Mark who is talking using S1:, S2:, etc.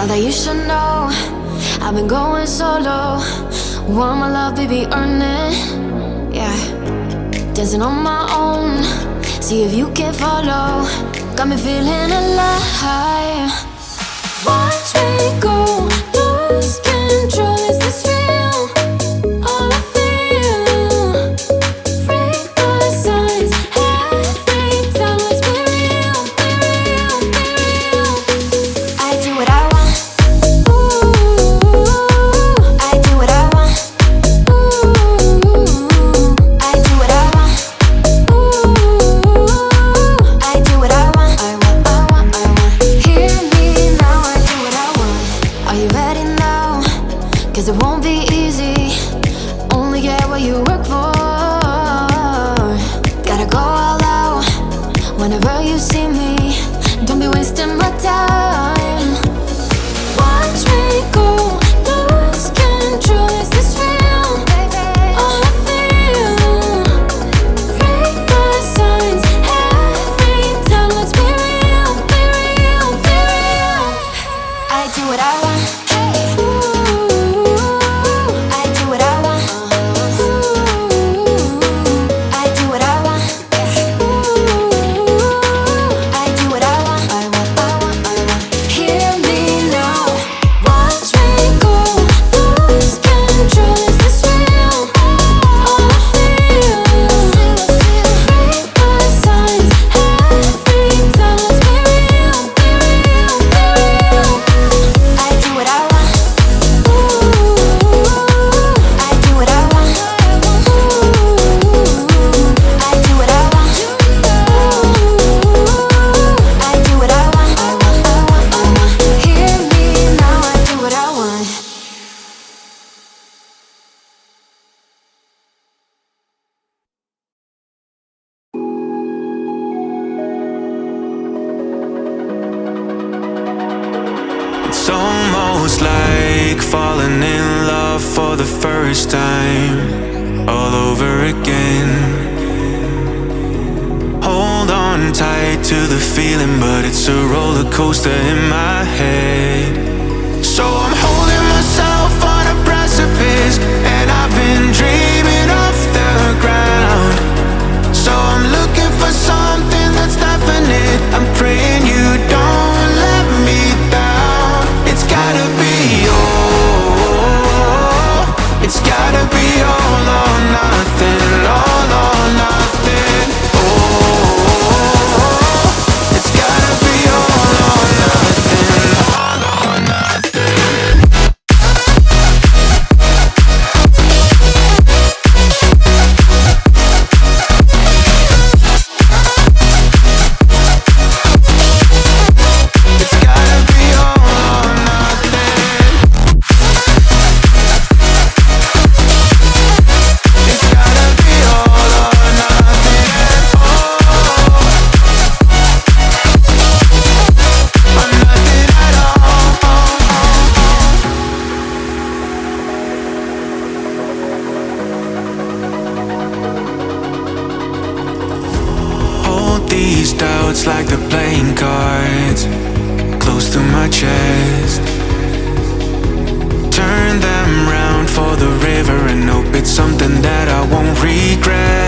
S1: Thought that you should know I've been going solo. Want my love, baby, earn it. Yeah, dancing on my own. See if you can follow. Got me feeling alive. Watch me go, lose control. Is this real? All I feel. Break the signs. Every time, let's be real, be real, be real. I do what I want. Ooh, I do what I want. Ooh, I do what I want. Ooh, I do what I want. I want. Hear me now, I do what I want. Are you ready now? 'Cause it won't be easy. Only get what you work for. Gotta go all out whenever you see me. Don't be wasting my time. Watch me go, lose control. Is this real? All I feel. Break the signs. Every time, let's be real, be real, be real. I do what I want. Ooh, I do what I want. Ooh, I do what I want. Ooh, I do what I want. I want. Hear me now. Watch me go, lose control. Is this real? All I feel. Break the signs. Every time, let's be real, be real, be real. I do what I want. Ooh, I do what I want. Ooh, I do what I want. Ooh, I do what I want. I want. Hear me now, I do what I want.
S2: It's almost like falling in love for the first time, all over again. Hold on tight to the feeling, but it's a roller coaster in my head. So I'm holding myself on a precipice, and I've been dreaming off the ground. So I'm looking for something that's definite. I'm praying you don't let me down. It's gotta be all. It's gotta be all or nothing. All or nothing. Oh, it's gotta be all or nothing. All or nothing. It's gotta be all or nothing. It's gotta be all or nothing. Oh, or nothing at all. Hold these doubts like the playing cards close to my chest. Turn them round for the river and hope it's something that I won't regret.